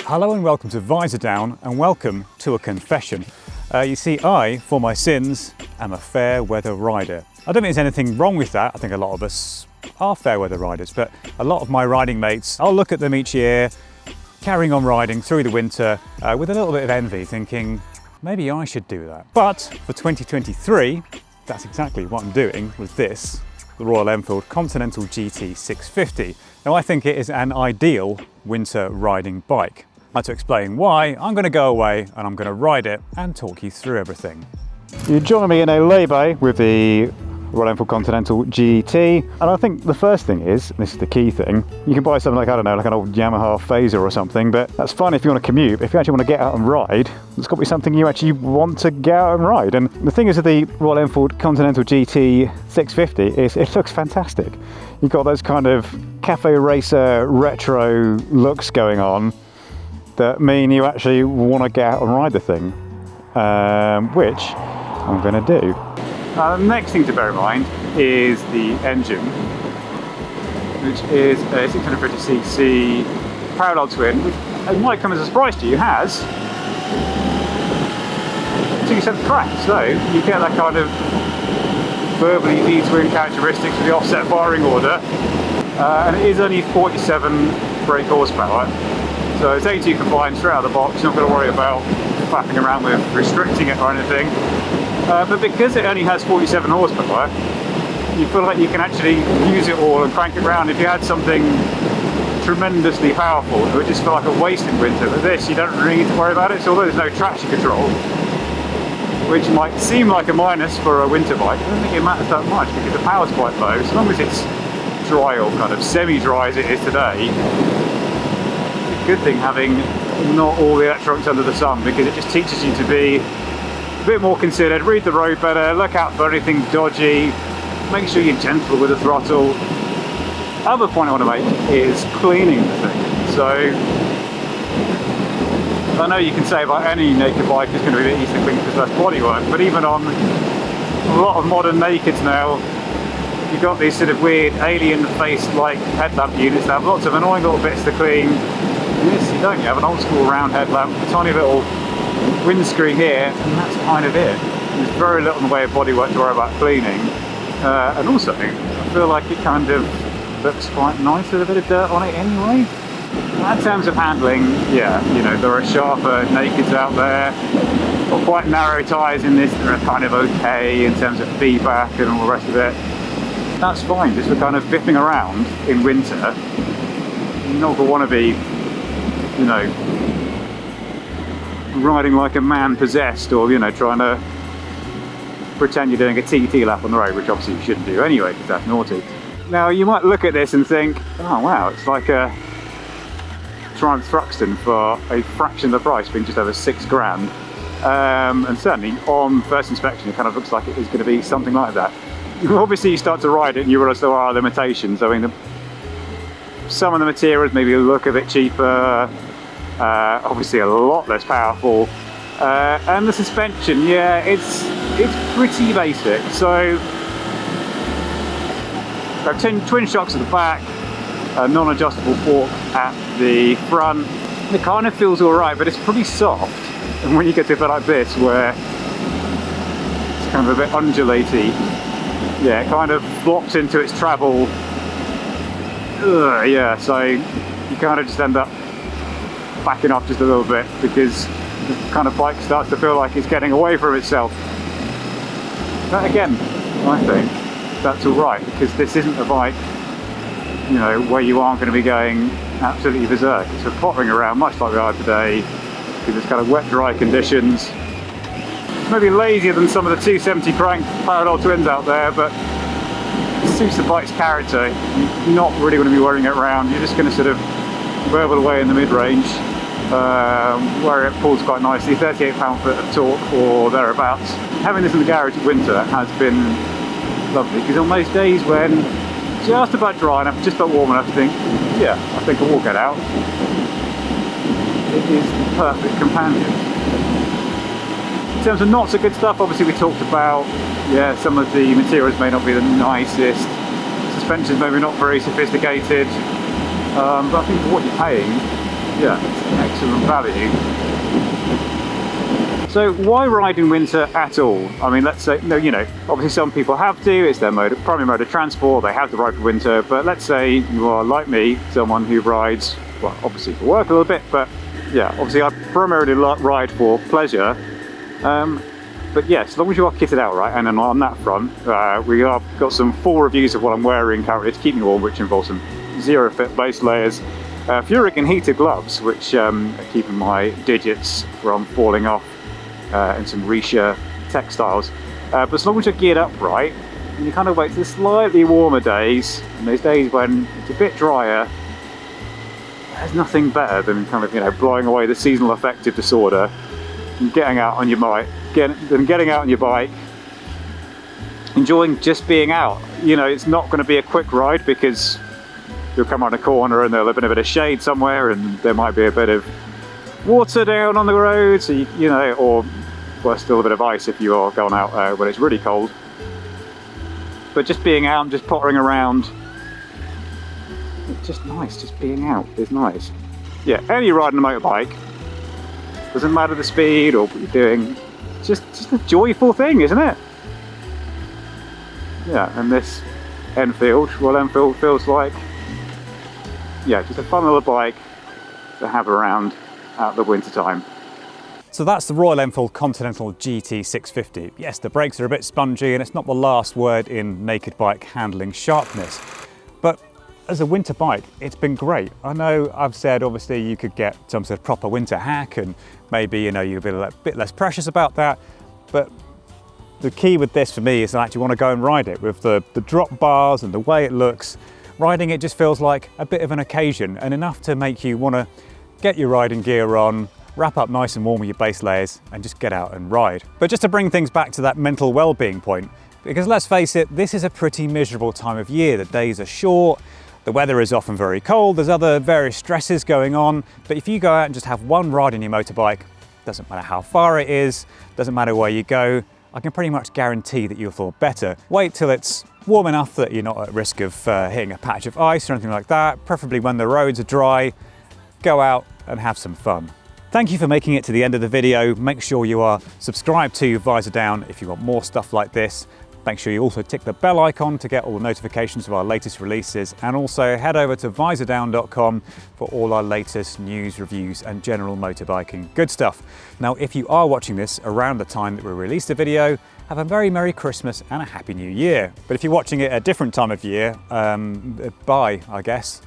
Hello and welcome to Visordown, and welcome to a confession. You see, I, for my sins, am a fair weather rider. I don't think there's anything wrong with that. I think a lot of us are fair weather riders, but a lot of my riding mates, I'll look at them each year, carrying on riding through the winter with a little bit of envy, thinking, maybe I should do that. But for 2023, that's exactly what I'm doing with this, the Royal Enfield Continental GT 650. Now I think it is an ideal winter riding bike. Now to explain why, I'm going to go away and I'm going to ride it and talk you through everything. You join me in a lay-by with the Royal Enfield Continental GT, and I think the first thing is, this is the key thing, you can buy something like, I don't know, like an old Yamaha Phaser or something, but that's fine if you want to commute. If you actually want to get out and ride, it's got to be something you actually want to get out and ride. And the thing is with the Royal Enfield Continental GT 650 is it looks fantastic. You've got those kind of cafe racer retro looks going on that mean you actually want to get out and ride the thing, which I'm going to do. The next thing to bear in mind is the engine, which is a 650cc parallel twin, which it might come as a surprise to you, has 2-7 cranks, so you get that kind of verbally V-twin characteristics with the offset firing order, and it is only 47 brake horsepower, so it's 82 combined straight out of the box. You're not going to worry about flapping around with restricting it or anything. But because it only has 47 horsepower, you feel like you can actually use it all and crank it around. If you had something tremendously powerful, it would just feel like a waste in winter. But this, you don't really need to worry about it. So although there's no traction control, which might seem like a minus for a winter bike, I don't think it matters that much because the power's quite low. As long as it's dry or kind of semi-dry as it is today, it's a good thing having not all the electronics under the sun, because it just teaches you to be a bit more considered, read the road better, look out for anything dodgy, make sure you're gentle with the throttle. Other point I want to make is cleaning the thing. So I know you can say about any naked bike it's going to be a bit easier to clean because less bodywork, but even on a lot of modern nakeds now, you've got these sort of weird alien face like headlamp units that have lots of annoying little bits to clean. Yes, you don't. You have an old school round headlamp, a tiny little windscreen here, and that's kind of it. There's very little in the way of bodywork to worry about cleaning. And also, I feel like it kind of looks quite nice with a bit of dirt on it anyway. In terms of handling, yeah, you know, there are sharper nakeds out there, or quite narrow tyres in this that are kind of okay in terms of feedback and all the rest of it. That's fine, just for kind of bipping around in winter. You're not going to want to be, you know, riding like a man possessed, or, you know, trying to pretend you're doing a TT lap on the road, which obviously you shouldn't do anyway because that's naughty. Now you might look at this and think, oh wow, it's like a Triumph Thruxton for a fraction of the price, being just over £6 grand, and certainly on first inspection it kind of looks like it is going to be something like that. Obviously you start to ride it and you realise there are limitations. I mean, some of the materials maybe look a bit cheaper, obviously a lot less powerful, and the suspension, yeah, it's pretty basic. So twin shocks at the back, a non-adjustable fork at the front. It kind of feels alright, but it's pretty soft, and when you get to a bit like this where it's kind of a bit undulaty, yeah, it kind of flops into its travel. Yeah, so you kind of just end up backing off just a little bit because the kind of bike starts to feel like it's getting away from itself. But again, I think that's alright, because this isn't a bike, you know, where you aren't going to be going absolutely berserk. It's for pottering around much like we are today, because it's kind of wet dry conditions. It's maybe lazier than some of the 270 crank parallel twins out there, but it suits the bike's character. You're not really going to be wearing it around. You're just going to sort of burble away in the mid-range, where it pulls quite nicely, 38 pound-foot of torque or thereabouts. Having this in the garage in winter has been lovely, because on those days when it's just about dry enough, just about warm enough to think, yeah, I think I will get out, it is the perfect companion. In terms of not so good stuff, obviously we talked about, yeah, some of the materials may not be the nicest, suspension's maybe not very sophisticated, but I think for what you're paying, Yeah, excellent value. So why ride in winter at all? I mean, let's say, no, you know, obviously some people have to, it's their primary mode of transport, they have to ride for winter, but let's say you are, like me, someone who rides, well, obviously for work a little bit, but yeah, obviously I primarily ride for pleasure. But yeah, as long as you are kitted out right, and then on that front, we have got some full reviews of what I'm wearing currently to keep me warm, which involves some zero fit base layers, Furic and heated gloves, which are keeping my digits from falling off, and some Risha textiles. But as long as you're geared up right, and you kind of wait to the slightly warmer days, and those days when it's a bit drier, there's nothing better than kind of, you know, blowing away the seasonal affective disorder and getting out on your bike, enjoying just being out. You know, it's not going to be a quick ride because you'll come around a corner and there'll have been a bit of shade somewhere and there might be a bit of water down on the road, so you know, or well, still a bit of ice if you are going out when it's really cold. But just being out and just pottering around, it's just nice. Just being out is nice. Yeah, only riding a motorbike, doesn't matter the speed or what you're doing, it's just a joyful thing, isn't it? Yeah, and this Royal Enfield feels like, yeah, just a fun little bike to have around out the winter time. So that's the Royal Enfield Continental GT 650. Yes, the brakes are a bit spongy and it's not the last word in naked bike handling sharpness. But as a winter bike, it's been great. I know I've said obviously you could get some sort of proper winter hack and maybe, you know, you'll be a bit less precious about that. But the key with this for me is that I actually want to go and ride it with the drop bars and the way it looks. Riding it just feels like a bit of an occasion and enough to make you want to get your riding gear on, wrap up nice and warm with your base layers and just get out and ride. But just to bring things back to that mental well-being point, because let's face it, this is a pretty miserable time of year. The days are short, the weather is often very cold, there's other various stresses going on, but if you go out and just have one ride on your motorbike, doesn't matter how far it is, doesn't matter where you go, I can pretty much guarantee that you'll feel better. Wait till it's warm enough that you're not at risk of hitting a patch of ice or anything like that, preferably when the roads are dry. Go out and have some fun. Thank you for making it to the end of the video. Make sure you are subscribed to Visordown if you want more stuff like this. Make sure you also tick the bell icon to get all the notifications of our latest releases, and also head over to visordown.com for all our latest news, reviews and general motorbiking good stuff. Now, if you are watching this around the time that we released the video, have a very Merry Christmas and a Happy New Year. But if you're watching it at a different time of year, bye, I guess.